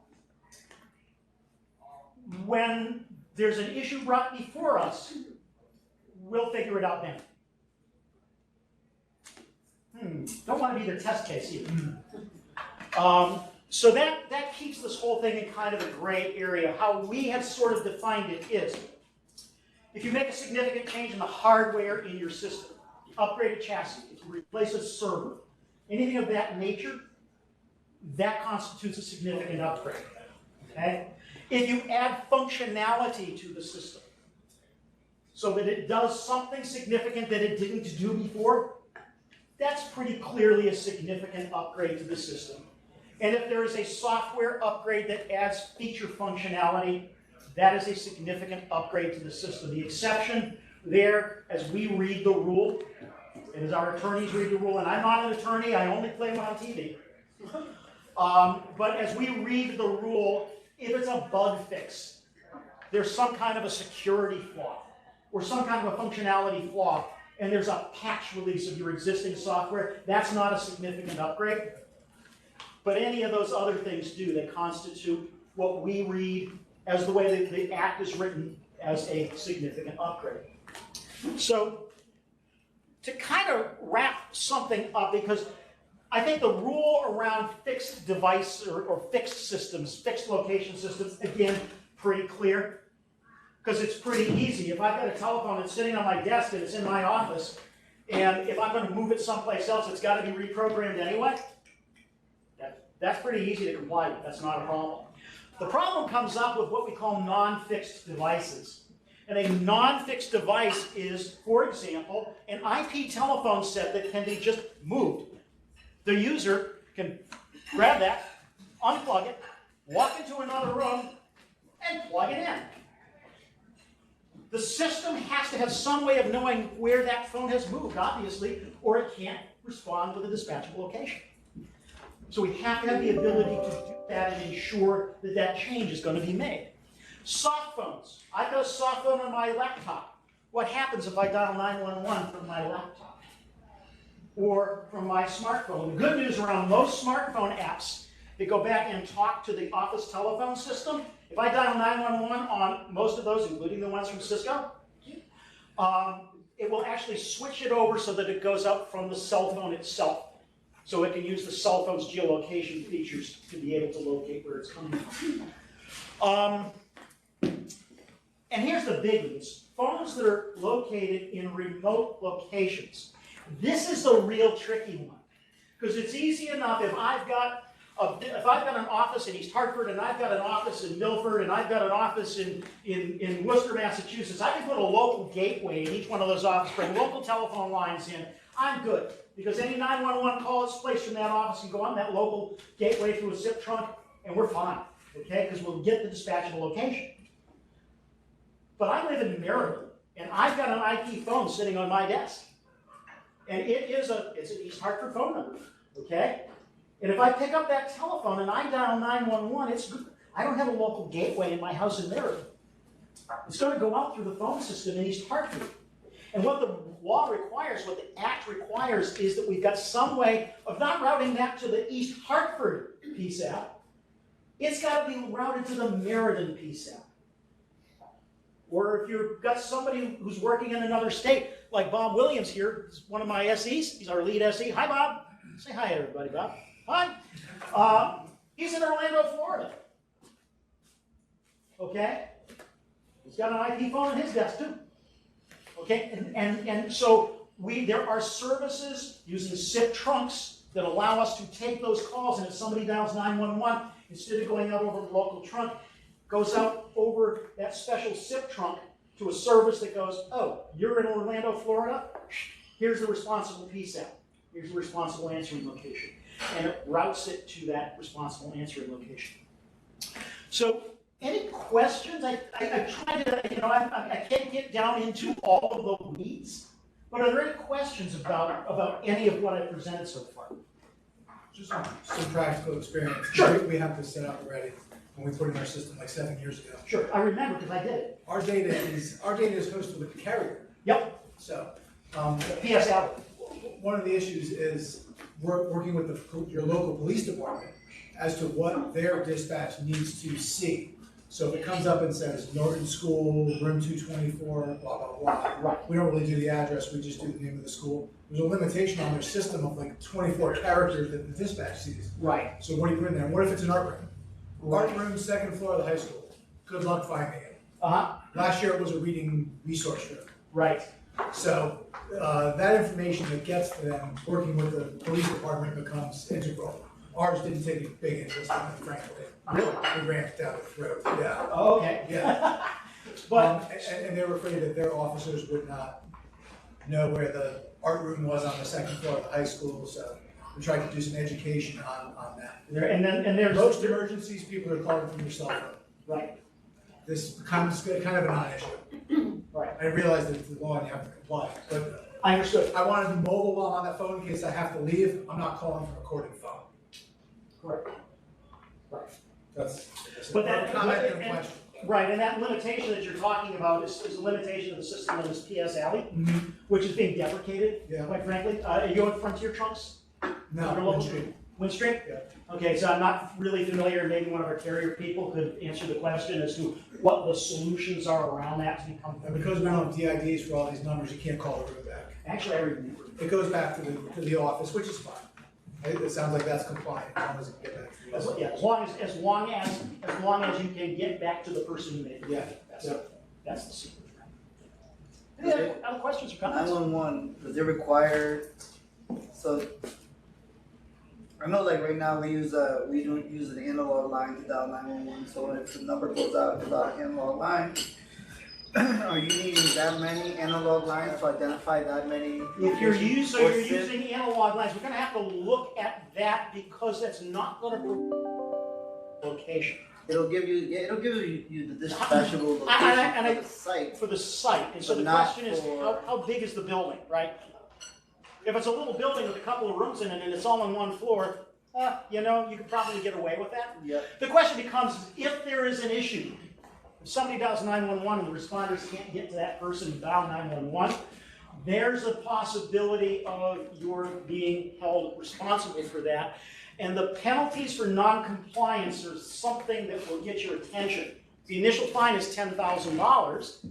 When there's an issue brought before us, we'll figure it out then. Don't want to be the test case either. So that keeps this whole thing in kind of a gray area. How we have sort of defined it is, if you make a significant change in the hardware in your system, upgrade a chassis, if you replace a server, anything of that nature, that constitutes a significant upgrade. Okay? If you add functionality to the system, so that it does something significant that it didn't do before, that's pretty clearly a significant upgrade to the system. And if there is a software upgrade that adds feature functionality, that is a significant upgrade to the system. The exception there, as we read the rule, and as our attorneys read the rule, and I'm not an attorney, I only play one on TV. But as we read the rule, if it's a bug fix, there's some kind of a security flaw, or some kind of a functionality flaw, and there's a patch release of your existing software, that's not a significant upgrade. But any of those other things do. They constitute what we read as the way that the Act is written as a significant upgrade. So to kind of wrap something up, because I think the rule around fixed device or fixed systems, fixed location systems, again, pretty clear. Because it's pretty easy. If I've got a telephone that's sitting on my desk and it's in my office, and if I'm going to move it someplace else, it's got to be reprogrammed anyway. That's pretty easy to comply with. That's not a problem. The problem comes up with what we call non-fixed devices. And a non-fixed device is, for example, an IP telephone set that can be just moved. The user can grab that, unplug it, walk into another room, and plug it in. The system has to have some way of knowing where that phone has moved, obviously, or it can't respond with a dispatchable location. So we have to have the ability to do that and ensure that that change is going to be made. Soft phones. I've got a soft phone on my laptop. What happens if I dial 911 from my laptop or from my smartphone? The good news around most smartphone apps, they go back and talk to the office telephone system. If I dial 911 on most of those, including the ones from Cisco, it will actually switch it over so that it goes out from the cell phone itself. So it can use the cell phone's geolocation features to be able to locate where it's coming from. And here's the biggies. Phones that are located in remote locations. This is the real tricky one. Because it's easy enough if I've got an office in East Hartford, and I've got an office in Milford, and I've got an office in Worcester, Massachusetts, I can put a local gateway in each one of those offices, bring local telephone lines in. I'm good. Because any 911 call is placed from that office and go on that local gateway through a zip trunk, and we're fine. Okay? Because we'll get the dispatchable location. But I live in Maryland, and I've got an IP phone sitting on my desk. And it's an East Hartford phone number. Okay? And if I pick up that telephone and I dial 911, it's good. I don't have a local gateway in my house in Maryland. It's going to go out through the phone system in East Hartford. And what the law requires, what the Act requires, is that we've got some way of not routing that to the East Hartford PSAP. It's got to be routed to the Meriden PSAP. Or if you've got somebody who's working in another state, like Bob Williams here, is one of my SEs. He's our lead SE. Hi, Bob. Say hi, everybody, Bob. Hi. He's in Orlando, Florida. Okay? He's got an IP phone on his desk, too. Okay? And so there are services using SIP trunks that allow us to take those calls, and if somebody dials 911, instead of going out over the local trunk, goes out over that special SIP trunk to a service that goes, oh, you're in Orlando, Florida? Here's the responsible PSAP. Here's the responsible answering location. And it routes it to that responsible answering location. So, any questions? I tried to, I can't get down into all of the weeds, but are there any questions about any of what I presented so far? Just some practical experience. Sure. We have this set up already when we put it in our system like 7 years ago. Sure, I remember because I did it. Our data is hosted with the carrier. Yep. So, PSL. one of the issues is working with your local police department as to what their dispatch needs to see. So if it comes up and says Norton School, room 224, blah, blah, blah. Right. We don't really do the address, we just do the name of the school. There's a limitation on their system of like 24 characters that the dispatch sees. Right. So what do you put in there? What if it's an art room? Art room, second floor of the high school. Good luck finding it. Last year it was a reading resource room. Right. So that information that gets to them working with the police department becomes integral. Ours didn't take a big interest in it, frankly. Really? We ramped down the throat, yeah. Oh, okay. Yeah. But And they were afraid that their officers would not know where the art room was on the second floor of the high school, so we tried to do some education on that. there's Most emergencies, people are calling from their cell phone. right. This kind of a non-issue. Right. I realize that it's the law and you have to comply, but I understood. I wanted to be mobile while I'm on that phone in case I have to leave. I'm not calling from a recorded phone. Correct. Right. That's But that- a comment and a and- question. Right, and that limitation that you're talking about is a limitation of the system known as PS Alley, which is being deprecated, Yeah. quite frankly. Are you on Frontier Trunks? No, Your local- Windstream. Windstream? Yeah. Okay, so I'm not really familiar, maybe one of our carrier people could answer the question as to what the solutions are around that to become. And because we don't have DIDs for all these numbers, you can't call the room back. Actually, I remember. It goes back to the office, which is fine. It sounds like that's compliant, as long as it can get back to the office. Yeah, as long as you can get back to the person who made it. Yeah. That's the secret. Any other questions or comments? 911, does it require, so, I know like right now we don't use an analog line to dial 911, so if the number goes out without an analog line, are you needing that many analog lines to identify that many? If you're locations? you're Or SIP? using analog lines, we're gonna have to look at that because that's not gonna location. It'll give you the dispatchable And I- location for the site. For the site, and so But the not question is, for- how big is the building, right? If it's a little building with a couple of rooms in it and it's all on one floor, you could probably get away with that. Yeah. The question becomes, if there is an issue, if somebody dials 911 and the responders can't get to that person who dialed 911, there's a possibility of your being held responsible for that. And the penalties for non-compliance are something that will get your attention. The initial fine is $10,000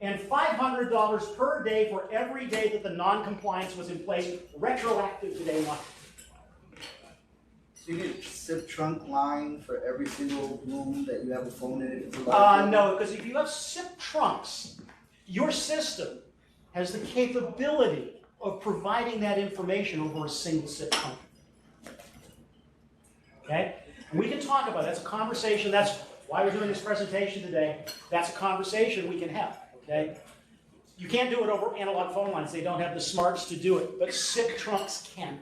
and $500 per day for every day that the non-compliance was in place, retroactive to day one. So you need a SIP trunk line for every single room that you have a phone in? If it's a large room? No, because if you have SIP trunks, your system has the capability of providing that information over a single SIP trunk. Okay? And we can talk about it. That's a conversation. That's why we're doing this presentation today. That's a conversation we can have. Okay? You can't do it over analog phone lines. They don't have the smarts to do it, but SIP trunks can.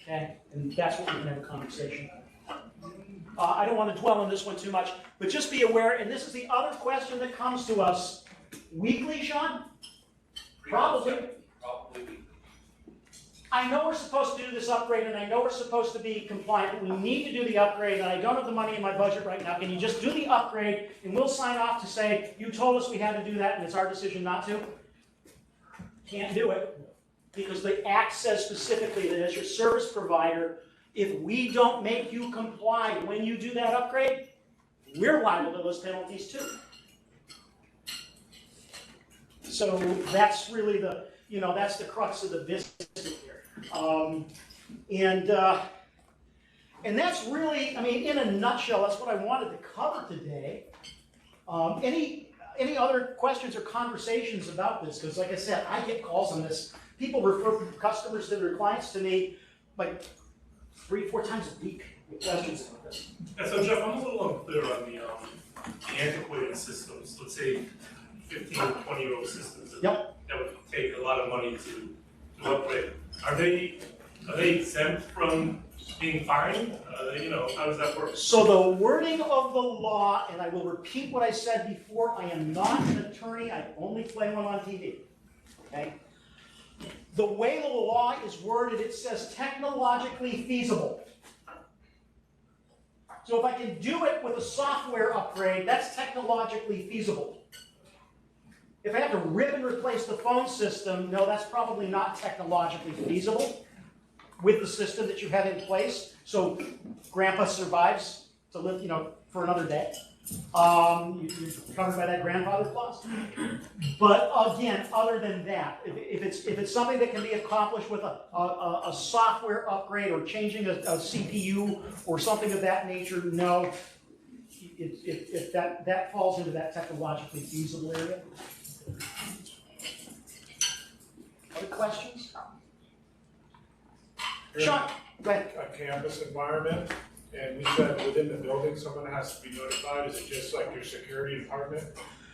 Okay? And that's what we can have a conversation about. I don't want to dwell on this one too much, but just be aware, and this is the other question that comes to us weekly, Sean? Probably. I know we're supposed to do this upgrade, and I know we're supposed to be compliant, but we need to do the upgrade, and I don't have the money in my budget right now. Can you just do the upgrade, and we'll sign off to say, you told us we had to do that, and it's our decision not to? Can't do it, because the Act says specifically that as your service provider, if we don't make you comply when you do that upgrade, we're liable to those penalties too. So that's really the, that's the crux of the business here. And that's really, I mean, in a nutshell, that's what I wanted to cover today. Any other questions or conversations about this? Because like I said, I get calls on this. People refer customers to their clients to me like 3-4 times a week with questions about this. Yeah, so Jeff, I'm a little unclear on the antiquated systems, let's say 15, 20-year-old systems that would take a lot of money to upgrade. Are they exempt from being fined? How does that work? So the wording of the law, and I will repeat what I said before, I am not an attorney, I only play one on TV, okay? The way the law is worded, it says technologically feasible. So if I can do it with a software upgrade, that's technologically feasible. If I have to rip and replace the phone system, no, that's probably not technologically feasible with the system that you have in place. So grandpa survives to live, for another day. You're covered by that grandfather clause. But again, other than that, if it's something that can be accomplished with a software upgrade or changing a CPU or something of that nature, no. If that falls into that technologically feasible area. Other questions? Sean, go ahead. A campus environment, and you said within the building someone has to be notified. Is it just like your security department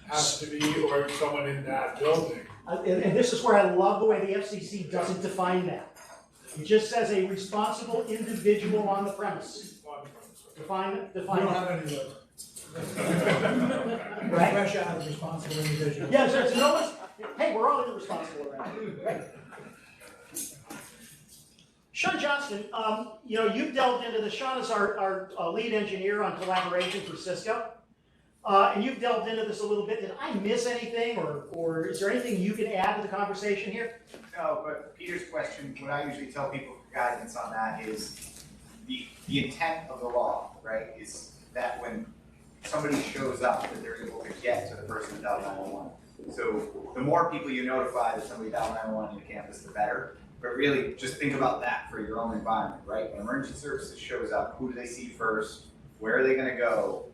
has to be, or someone in that building? And this is where I love the way the FCC doesn't define that. It just says a responsible individual on the premise. Define it. We don't have any of those. Right? Fresh out of responsible individual. Yeah, so no one's, hey, we're all irresponsible around here, right? Sean Johnston, you've delved into this. Sean is our lead engineer on collaboration for Cisco. And you've delved into this a little bit. Did I miss anything, or is there anything you can add to the conversation here? No, but Peter's question, what I usually tell people for guidance on that is the intent of the law, right, is that when somebody shows up, that they're able to get to the person who dialed 911. So the more people you notify that somebody dialed 911 on your campus, the better. But really, just think about that for your own environment, right? When emergency services shows up, who do they see first? Where are they going to go?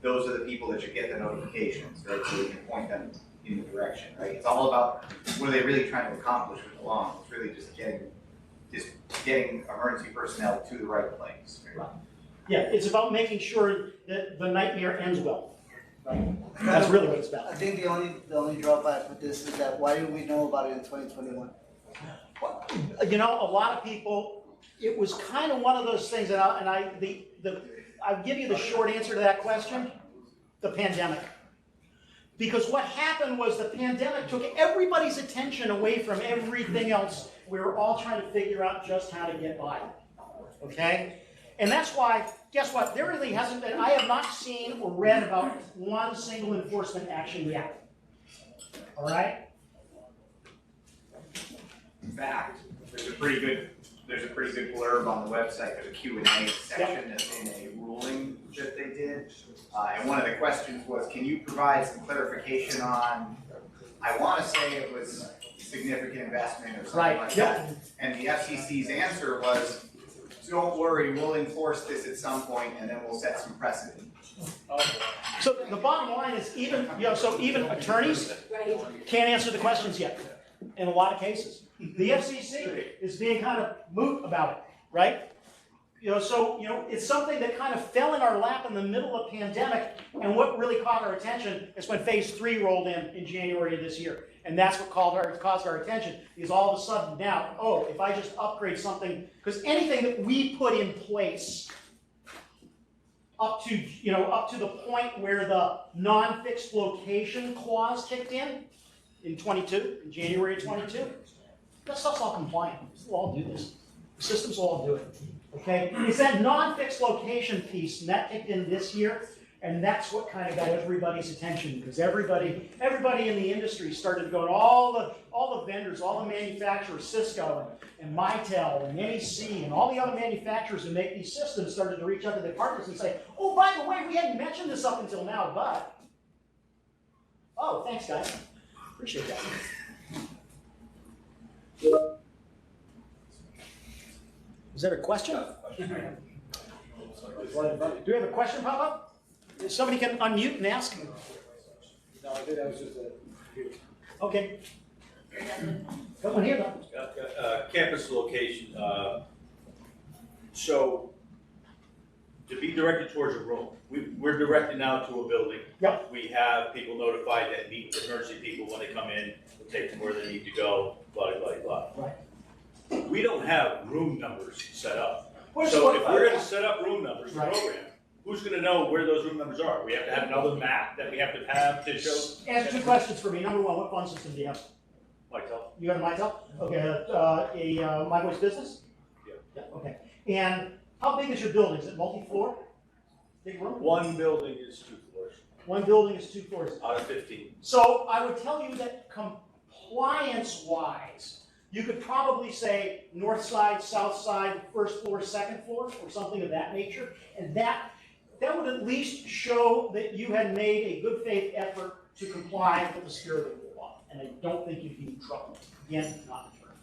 Those are the people that should get the notifications, right? So we can point them in the direction, right? It's all about what are they really trying to accomplish with the law. It's really just getting emergency personnel to the right place. Right? Yeah, it's about making sure that the nightmare ends well. Right? That's really what it's about. I think the only drawback with this is that why didn't we know about it in 2021? A lot of people, it was kind of one of those things, and I'll give you the short answer to that question: the pandemic. Because what happened was the pandemic took everybody's attention away from everything else. We were all trying to figure out just how to get by. Okay? And that's why, guess what? There really hasn't been, I have not seen or read about one single enforcement action yet. All right? In fact, there's a pretty good blurb on the website. There's a Q&A section that's in a ruling that they did. And one of the questions was, can you provide some clarification on, I want to say it was significant investment or something like that. And the FCC's answer was, don't worry, we'll enforce this at some point and then we'll set some precedent. So the bottom line is even attorneys can't answer the questions yet in a lot of cases. The FCC is being kind of moot about it, right? It's something that kind of fell in our lap in the middle of pandemic, and what really caught our attention is when phase 3 rolled in January of this year. And that's what caused our attention, because all of a sudden now, if I just upgrade something, because anything that we put in place up to the point where the non-fixed location clause kicked in 22, in January of 22, that stuff's all compliant. We'll all do this. The systems will all do it. Okay? It's that non-fixed location piece, and that kicked in this year, and that's what kind of got everybody's attention, because everybody in the industry started going, all the vendors, all the manufacturers, Cisco and Mitel and NEC and all the other manufacturers who make these systems started to reach out to their partners and say, oh, by the way, we hadn't mentioned this up until now, but, oh, thanks, guys. Appreciate that. Is there a question? Do we have a question pop up? If somebody can unmute and ask. No, I think that was just a. Okay. Come on here, though. Campus location, so to be directed towards a room, we're directed now to a building. Yep. We have people notified that meet with emergency people when they come in, we'll take them where they need to go, blah, blah, blah. Right. We don't have room numbers set up. Where's So the- if we're gonna set up room numbers, the Right. program, who's gonna know where those room numbers are? We have to have another map that we have to show. Answer two questions for me. Number one, what phone system do you have? Myself. You got a Mitel? Okay, My Voice Business? Yeah. Okay. And how big is your building? Is it multi-floor? Big room? One building is 2 floors One building is 2 floors. out of 15. So I would tell you that compliance-wise, you could probably say north side, south side, first floor, second floor, or something of that nature. And that would at least show that you had made a good faith effort to comply with the spirit of the law. And I don't think you'd be in trouble. Again, not deterrent.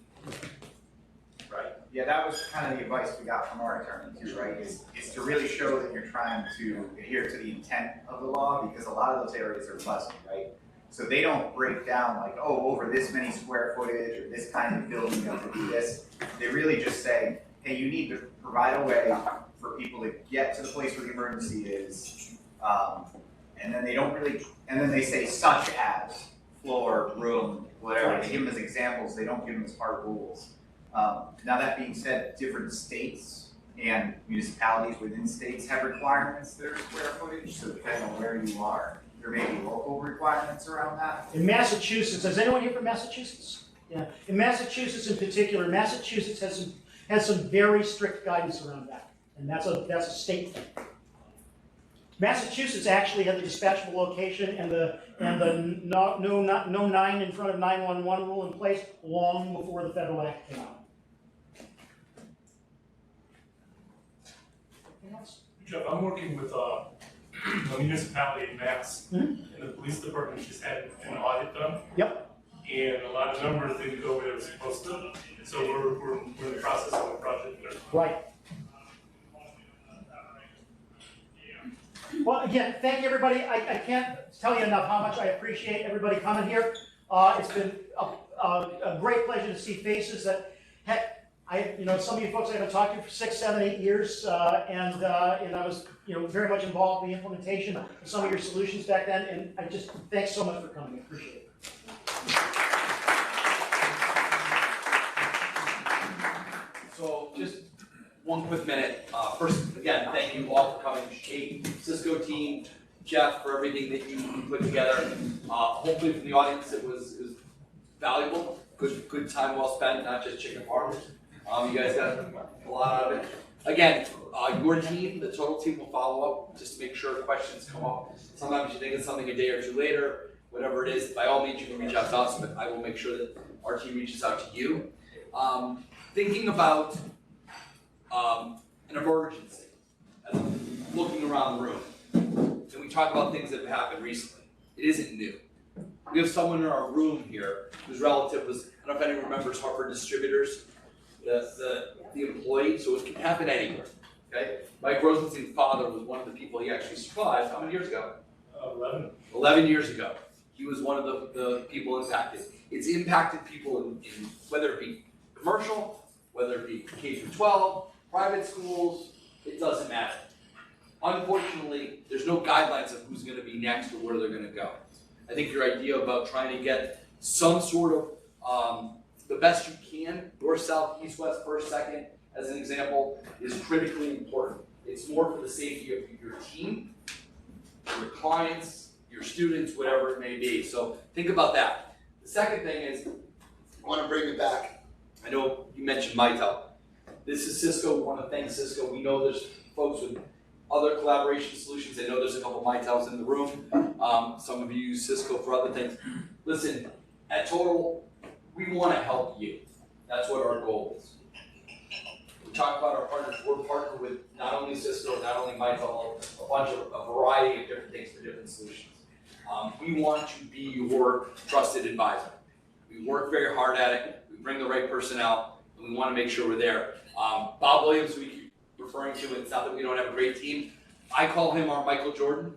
Right, yeah, that was kind of the advice we got from our attorney too, right, is to really show that you're trying to adhere to the intent of the law, because a lot of those areas are fuzzy, right? So they don't break down like, oh, over this many square footage, or this kind of building, you have to do this. They really just say, hey, you need to provide a way for people to get to the place where the emergency is, and then they don't really, and then they say such as floor, room, whatever, they give them as examples, they don't give them as hard rules. Now that being said, different states and municipalities within states have requirements that are square footage, so depending on where you are, there may be local requirements around that. In Massachusetts, is anyone here from Massachusetts? Yeah. In Massachusetts in particular, Massachusetts has some very strict guidance around that, and that's a state thing. Massachusetts actually had the dispatchable location and the no 9 in front of 911 rule in place long before the federal act came out. Anything else? Jeff, I'm working with a municipality in Mass, and the police department just had an audit done. Yep. And a lot of numbers didn't go where they were supposed to, so we're in the process of a project there. Right. Well, again, thank you, everybody. I can't tell you enough how much I appreciate everybody coming here. It's been a great pleasure to see faces that, heck, some of you folks I haven't talked to for 6, 7, 8 years, and I was, very much involved in the implementation of some of your solutions back then, and I just, thanks so much for coming. I appreciate it. So just one quick minute. First, again, thank you all for coming. Kate, Cisco team, Jeff, for everything that you put together. Hopefully from the audience it was valuable, good time well spent, not just chicken farm. You guys got a lot out of it. Again, your team, the total team will follow up just to make sure questions come up. Sometimes you think of something a day or two later, whatever it is, by all means you can reach out to us, but I will make sure that our team reaches out to you. Thinking about an emergency, and looking around the room, and we talk about things that have happened recently. It isn't new. We have someone in our room here whose relative was, I don't know if anyone remembers Harper Distributors, the employee, so it can happen anywhere, okay? Mike Rosenstein's father was one of the people he actually survived, how many years ago? 11. 11 years ago. He was one of the people impacted. It's impacted people in whether it be commercial, whether it be K-12, private schools, it doesn't matter. Unfortunately, there's no guidelines of who's going to be next or where they're going to go. I think your idea about trying to get some sort of the best you can, north, south, east, west, first, second, as an example, is critically important. It's more for the safety of your team, your clients, your students, whatever it may be. So think about that. The second thing is, I want to bring it back. I know you mentioned Mitel. This is Cisco. We want to thank Cisco. We know there's folks with other collaboration solutions. I know there's a couple Mitels in the room. Some of you use Cisco for other things. Listen, at Total, we want to help you. That's what our goal is. We talk about our partners. We're partnered with not only Cisco, not only Mitel, a variety of different things for different solutions. We want to be your trusted advisor. We work very hard at it. We bring the right person out, and we want to make sure we're there. Bob Williams, we keep referring to it. It's not that we don't have a great team. I call him our Michael Jordan.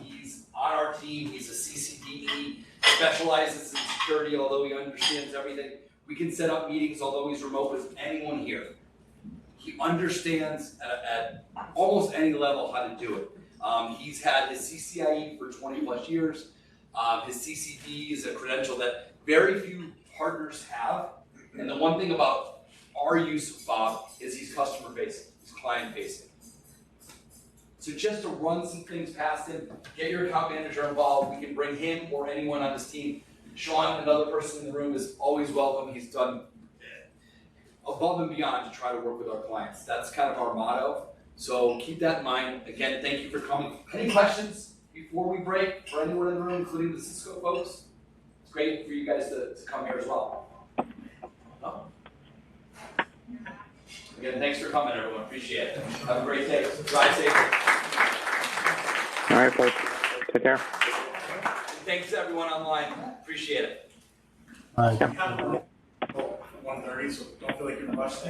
He's on our team. He's a CCDE, specializes in security, although he understands everything. We can set up meetings, although he's remote, with anyone here. He understands at almost any level how to do it. He's had his CCIE for 20 plus years. His CCD is a credential that very few partners have. And the one thing about our use of Bob is he's customer facing, he's client facing. So just to run some things past him, get your account manager involved. We can bring him or anyone on his team. Sean, another person in the room, is always welcome. He's done above and beyond to try to work with our clients. That's kind of our motto. So keep that in mind. Again, thank you for coming. Any questions before we break for anyone in the room, including the Cisco folks? It's great for you guys to come here as well. No? Again, thanks for coming, everyone. Appreciate it. Have a great day. Drive safely. All right, folks. Take care. Thanks to everyone online. Appreciate it. All right. 1:30, so don't feel like you're rushed.